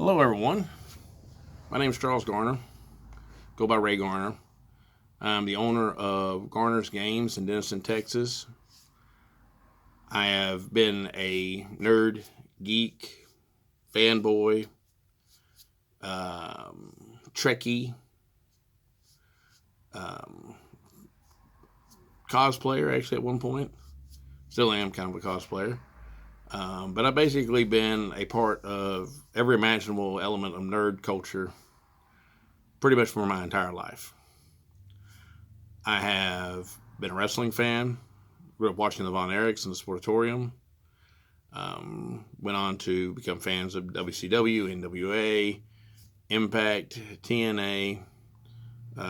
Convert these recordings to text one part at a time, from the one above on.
Hello, everyone. My name is Charles Garner. Go by Ray Garner. I'm the owner of Garner's Games in Denison, Texas. I have been a nerd, geek, fanboy, Trekkie, cosplayer actually at one point. Still am kind of a cosplayer. But I've basically been a part of every imaginable element of nerd culture pretty much for my entire life. I have been a wrestling fan, grew up watching the Von Erichs in the Sportatorium, went on to become fans of WCW, NWA, Impact, TNA,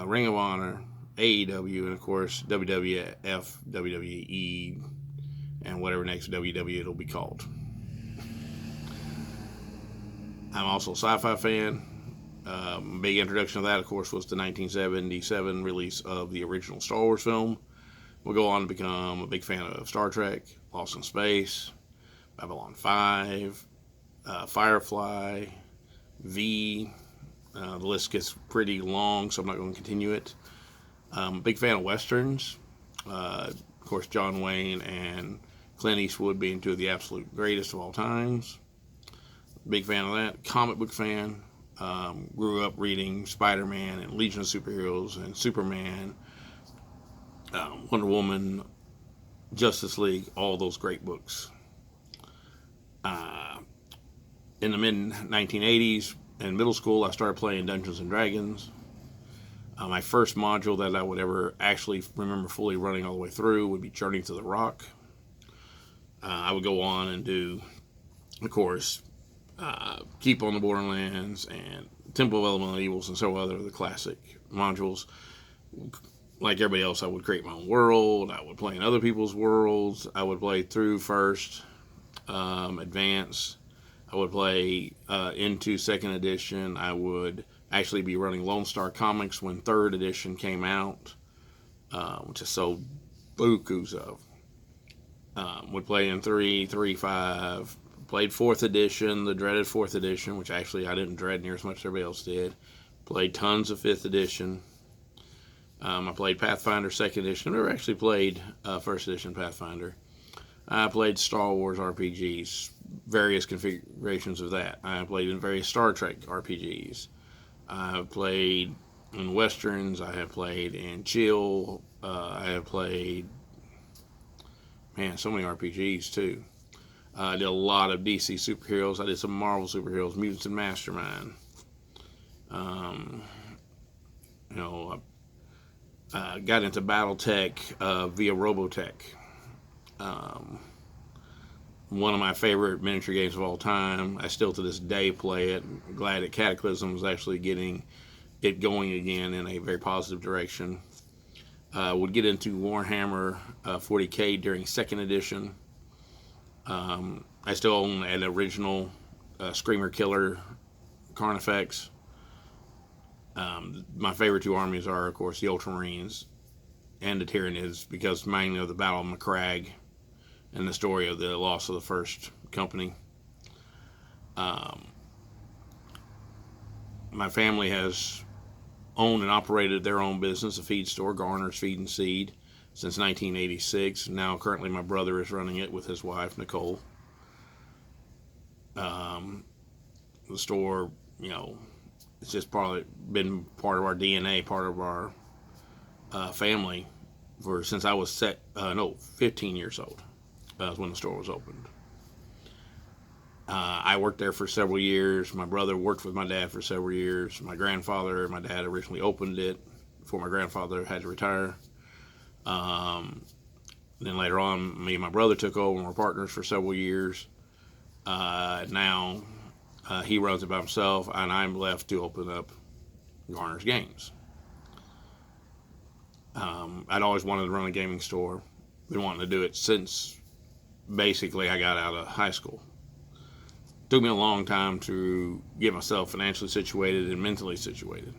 Ring of Honor, AEW, and of course WWF, WWE, and whatever next WW it'll be called. I'm also a sci-fi fan. Big introduction of that, of course, was the 1977 release of the original Star Wars film. We'll go on to become a big fan of Star Trek, Lost in Space, Babylon 5, Firefly, V. The list gets pretty long, so I'm not going to continue it. Big fan of Westerns. Of course, John Wayne and Clint Eastwood being two of the absolute greatest of all times. Big fan of that. Comic book fan. Grew up reading Spider-Man and Legion of Superheroes and Superman, Wonder Woman, Justice League, all those great books. In the mid-1980s, in middle school, I started playing Dungeons & Dragons. My first module that I would ever actually remember fully running all the way through would be Journey to the Rock. I would go on and do, of course, Keep on the Borderlands and Temple of Elemental Evils and several other of the classic modules. Like everybody else, I would create my own world. I would play in other people's worlds. I would play through first, advance. I would play into second edition. I would actually be running Lone Star Comics when third edition came out, which I sold bukus of. Would play in 3, 5. Played 4th edition, the dreaded 4th edition, which actually I didn't dread near as much as everybody else did. Played tons of 5th edition. I played Pathfinder 2nd edition. I never actually played 1st edition Pathfinder. I played Star Wars RPGs, various configurations of that. I played in various Star Trek RPGs. I have played in Westerns. I have played in Chill. I have played, so many RPGs too. I did a lot of DC superheroes. I did some Marvel superheroes, Mutants and Mastermind. I got into BattleTech via Robotech. One of my favorite miniature games of all time. I still to this day play it. I'm glad that Cataclysm is actually getting it going again in a very positive direction. Would get into Warhammer 40K during 2nd edition. I still own an original Screamer Killer Carnifex. My favorite two armies are, of course, the Ultramarines and the Tyranids, because mainly of the Battle of Macragge and the story of the loss of the First Company. My family has owned and operated their own business, a feed store, Garner's Feed and Seed, since 1986. Now, currently, my brother is running it with his wife, Nicole. The store, it's just probably been part of our DNA, part of our family since I was 15 years old. Was when the store was opened. I worked there for several years. My brother worked with my dad for several years. My grandfather and my dad originally opened it before my grandfather had to retire. Then later on, me and my brother took over and were partners for several years. Now he runs it by himself, and I'm left to open up Garner's Games. I'd always wanted to run a gaming store. Been wanting to do it since basically I got out of high school. Took me a long time to get myself financially situated and mentally situated.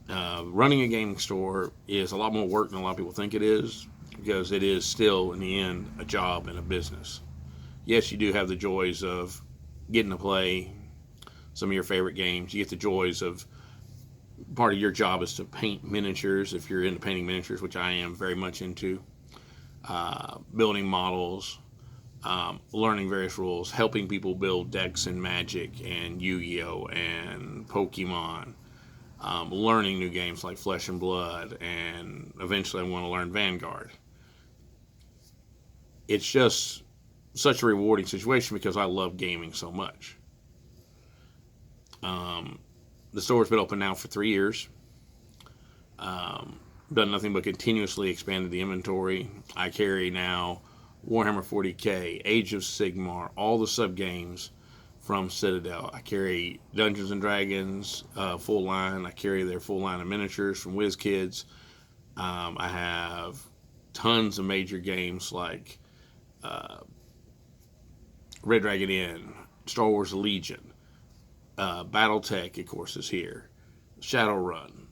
Running a gaming store is a lot more work than a lot of people think it is, because it is still, in the end, a job and a business. Yes, you do have the joys of getting to play some of your favorite games. You get the joys of, part of your job is to paint miniatures, if you're into painting miniatures, which I am very much into. Building models, learning various rules, helping people build decks in Magic and Yu-Gi-Oh! And Pokemon, learning new games like Flesh and Blood, and eventually I want to learn Vanguard. It's just such a rewarding situation because I love gaming so much. The store's been open now for 3 years. Done nothing but continuously expanded the inventory. I carry now Warhammer 40k, Age of Sigmar, all the sub games from Citadel. I carry Dungeons and Dragons full line. I carry their full line of miniatures from WizKids. I have tons of major games like Red Dragon Inn, Star Wars Legion, BattleTech, of course, is here, Shadowrun,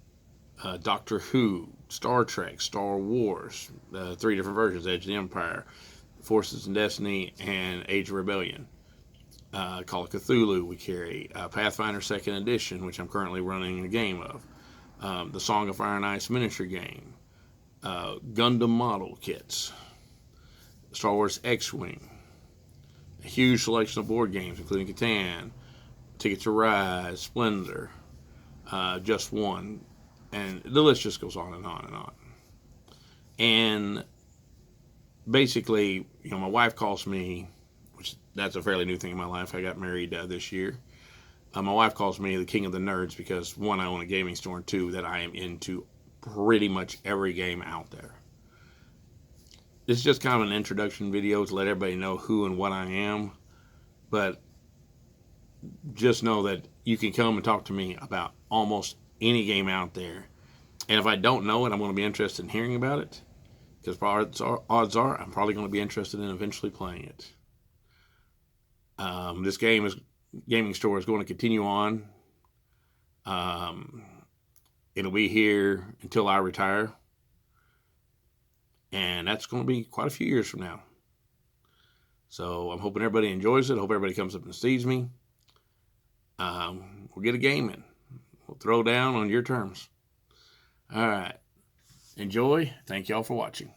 Doctor Who, Star Trek, Star Wars, 3 different versions, Edge of the Empire, Forces and Destiny, and Age of Rebellion. Call of Cthulhu we carry, Pathfinder 2nd Edition, which I'm currently running a game of, the Song of Fire and Ice miniature game, Gundam model kits, Star Wars X-Wing, a huge selection of board games, including Catan, Ticket to Ride, Splendor, Just One, and the list just goes on and on and on. And basically, my wife calls me, which that's a fairly new thing in my life. I got married this year. My wife calls me the king of the nerds because, 1, I own a gaming store, and 2, that I am into pretty much every game out there. This is just kind of an introduction video to let everybody know who and what I am, but just know that you can come and talk to me about almost any game out there. And if I don't know it, I'm going to be interested in hearing about it, because odds are I'm probably going to be interested in eventually playing it. This gaming store is going to continue on. It'll be here until I retire. And that's going to be quite a few years from now. So I'm hoping everybody enjoys it. I hope everybody comes up and sees me. We'll get a game in. We'll throw down on your terms. All right. Enjoy. Thank y'all for watching.